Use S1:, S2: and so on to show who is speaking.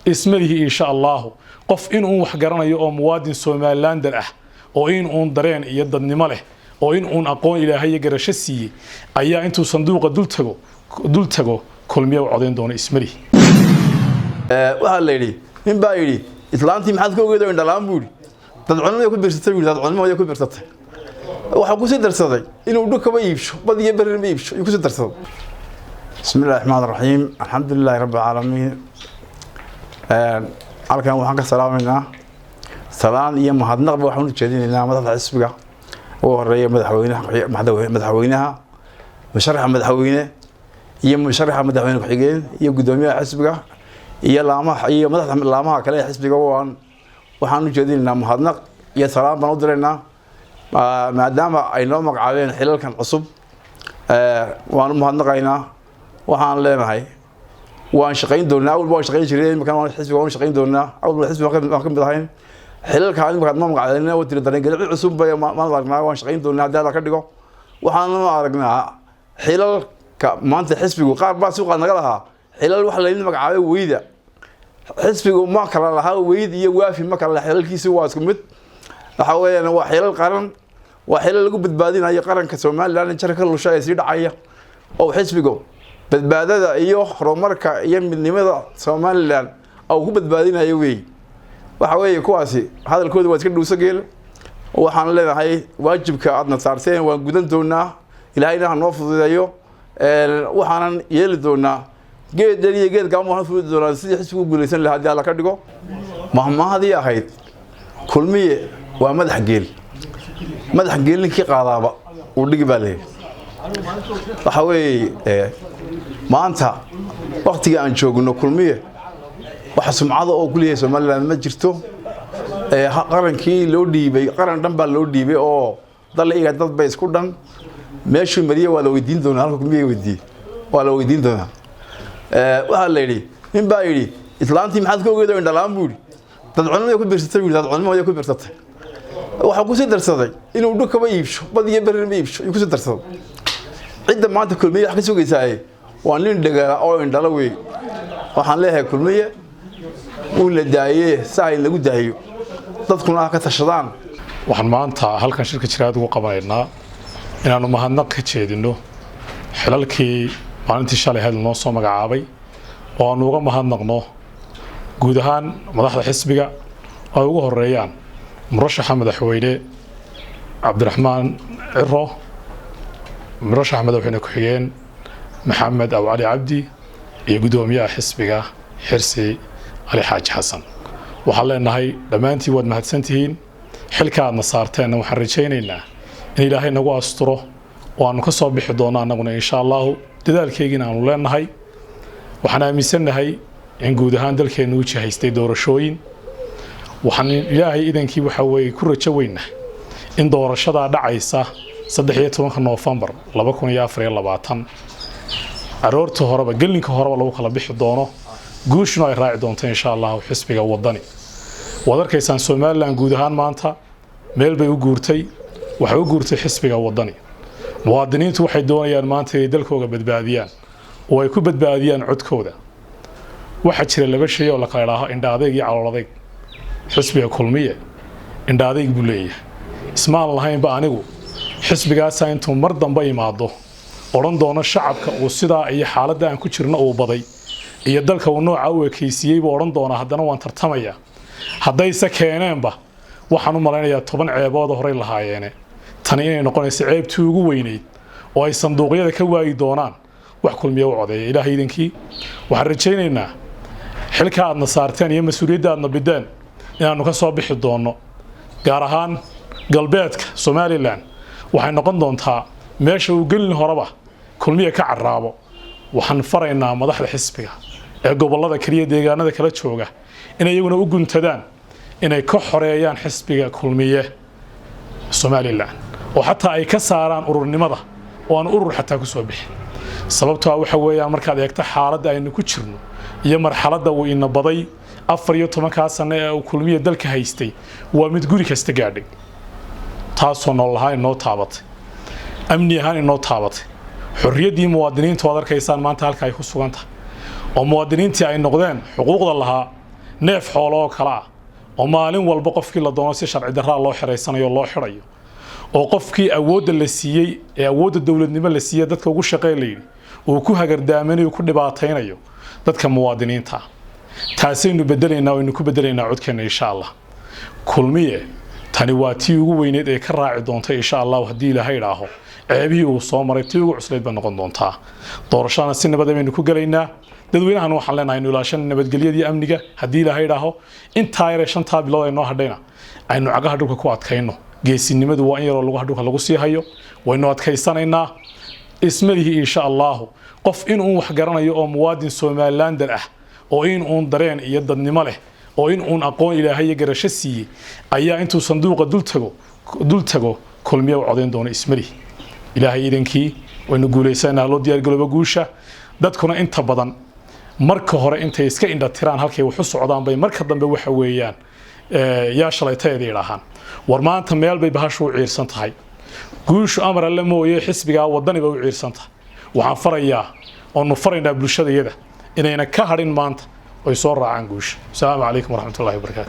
S1: ismadihi insha Allah qof in uu wax garanayo oo muwaadin Somalilander ah oo in uu dareen iyo dadnimo leh oo in uu aqoon Ilaahay garasho siiyay ayaa intuu sanduuqa dul tago kulmiye u codeyn doona ismadihi
S2: waxa la yiri in baa yiri islaantii maxaad ka ogeedo in dhalaan buuri dad cunimo ku biirsatay wiil dad cunimo ku biirsatay waxa ku sii darsaday inuu dhukaba iibsho badiyo barin iibsho ku sii darsaday bismillaahir rahmaanir rahiim alxamdulillaahi rabbil caalamiin halkan waxaan ka salaameynaa salaan iyo mahadnaq waxaan u jeedinaynaa madaxda xisbiga oo horeeya madaxweynaha musharaxa madaxweyne iyo musharaxa madaxweyne ku xigeen iyo gudoomiyaha xisbiga iyo madaxda laamaha kale xisbiga waxaan u jeedinaynaa mahadnaq iyo salaan baan u direynaa maadaama ay noo magacaabeen xilalkan cusub waan u mahadnaqaynaa waxaan leenahay waan shaqayn doonaa awal baan shaqayn jiray markaan waan xisbiga waan shaqayn doonaa awal xisbiga waan ka mid ahayn xilalka aan markaan magacaabeen oo tiri dareen galbi cusub bay ma aragnaa waan shaqayn doonaa haddii la ka dhigo waxaan ma aragnaa xilalka maanta xisbigu qaar baa suuqa naga lahaa xilal wax la magacaabay weyda xisbigu ma kala lahaa weyd iyo waafi ma kala xilalkiisu waa isku mid waxa weeyaan waa xilal qaran waa xilal lagu badbaadinayo qaranka Soomaaliland jarka lusha ay sii dhacaya oo xisbigu badbaadada iyo horumarka iyo midnimada Soomaaliland oo ku badbaadinayo weey waxa weeye kuwaasi hadalkooda waa iska dhuuso geel waxaan leenahay waajibka aadna saarteen waan gudan doonaa ilaahayna noo fududeeyo waxaan yeeli doonaa geed gaamo waxaan fududeeyo doonaa sidii xisbigu guuleysan lahaa hadii la ka dhigo mahmaahadii ahayd kulmiye waa madax geelinkii qaadaaba uu dhigi baa leeyahay waxa weeye maanta waqtiga aan joogno kulmiye waxa sumcada oo kuliyay Soomaaliland ma jirto qarankii loo dhiibay qaran dhan baa loo dhiibay oo dal iga dad bay isku dhan meeshii mariye waa la weydiin doonaa halka kulmiye waa la weydiin doonaa waxa la yiri in baa yiri islaantii maxaad ka ogeedo in dhalaan buuri dad cunimo ku biirsatay wiil dad cunimo ku biirsatay waxa ku sii darsaday inuu dhukaba iibsho badiyo barin iibsho ku sii darsaday cidda maanta kulmiye wax ka sugaysaa waa nin dhagaala oo indhala weey waxaan leeyahay kulmiye uu la daayay saay lagu daayo dadkuna ka tashadaan
S1: waxaan maanta halkan shirka jiraad ugu qabanaynaa inaanu mahadnaq ka jeedino xilalkii maalintii shalay hal noo soo magacaabay oo aanu uga mahadnaqno guud ahaan madaxda xisbiga oo ugu horeeyaan murashaxa madaxweyne Cabdiraxmaan Ciro murashaxa madaxweyne ku xigeen محمد أو علي عبدي يقدم يا حسبك حرسي علي حاج حسن وحلنا هاي لما أنتي ود مهتسنتين حلكا نصارتين وحرجين لنا إن إلهي نقوى أسطره وأن كسب بحضونا نقولنا إن شاء الله لذلك يجينا نقولنا هاي وحنا مسنا هاي إن جود هندل كنوش هيستي دور شوين وحن إلهي إذا كي بحوي كرة شوينا إن دور الشدة دعيسة صدقيت من نوفمبر لبكون يا فريق لبعتن aroorta horeba gelinka horeba lagu kala bixi doono guushna ay raaci doonto insha Allah xisbiga wadani wadarkaysan Soomaaliland guud ahaan maanta meel bay u guurtay waxa u guurtay xisbiga wadani muwaadiniintu waxay doonayaan maanta inay dalkooda badbaadiyaan oo ay ku badbaadiyaan codkooda waxa jira laba shay oo la kala raaho indha adeeg iyo calool adeeg xisbiga kulmiye indha adeeg buu leeyahay ismaan lahayn ba anigu xisbigaas intuu mar dambe imaado oran doona shacabka oo sidaa iyo xaaladda aan ku jirno oo baday iyo dalka uu nooca u ekeysiyay buu oran doona haddana waan tartamaya haddayse keeneenba waxaan u malaynayaa 10 ceebood horey lahaayeen tani inay noqonayso ceebtii ugu weyneyd oo ay sanduuqyada ka waagi doonaan wax kulmiye u codeeyay ilaahay idinkii waxaan rajaynaynaa xilka aadna saarteen iyo mas'uuliyadda aadna bideen inaanu ka soo bixi doono gaar ahaan galbeedka Soomaaliland waxay noqon doontaa meesha uu gelin horeba kulmiye ka carraabo waxaan faraynaa madaxda xisbiga ee gobolada kaliya deegaanada kala jooga inay iyaguna u guntadaan inay ka xoreeyaan xisbiga kulmiye Soomaaliland oo xataa ay ka saaraan ururnimada oo aan urur xataa ku soo bixin sababtoo waxa weeyaan markaad eegto xaaladda aynu ku jirno iyo marxaladda uu ina baday 14 sano ee uu kulmiye dalka haystay waa mid guri kasta gaadhay taasoo noolahay noo taabatay amni ahaan inoo taabatay xorriyadii muwaadiniinta oo arkaysaan maanta halka ay ku sugan tahay oo muwaadiniintii ay noqdeen xuquuqda lahaa neef xoolo oo kala ah oo maalin walba qofkii la doono si sharci darraa loo xiraysanayo loo xirayo oo qofkii awoodda la siiyey ee awoodda dawladnimo la siiyey dadka ugu shaqeeyay uu ku hagardaamanayo ku dhibaataynayo dadka muwaadiniinta taasaynu bedelaynaa oo ku bedelaynaa codkeena insha Allah kulmiye tani waa tii ugu weyneed ee ka raaci doonta insha Allah hadii Ilaahay raaho ceebihii uu soo maray tii ugu cusleed ba noqon doontaa doorashada si nabad ah ku galaynaa dadweynahan waxaan leenahay inuu ilaashan nabadgelyada amniga hadii Ilaahay raaho inta ay shanta bilood ay noo hadhayna aynu cagaha dhulka ku adkayno geesinimadu waa in yar oo lagu hadhuka lagu sii hayo waynu adkaysanaynaa ismalihi insha Allah qof in uu wax garanayo oo muwaadin Soomaaliland ah oo in uu dareen iyo dadnimo leh oo in uu aqoon Ilaahay garasho siiyay ayaa intuu sanduuqa dul tago kulmiye u codeyn doona ismalihi Ilaahay idinkii waynu guuleysanaa loo diyaar galooba guusha dadkuna inta badan marka hore intay iska indha tiraan halkay wax u socdaan bay marka dambe waxa weeyaan yaa shalayteed ilaahan war maanta meel bay bahashu u ciirsan tahay guushu amar alla mooyee xisbiga wadaniba u ciirsan tahay waxaan farayaa oo nu faraynaa bulshadayada inayna ka hadhin maanta oo soo raacaan guusha. Assalaamu calaykum waraxmatullaahi wabarakaatuh.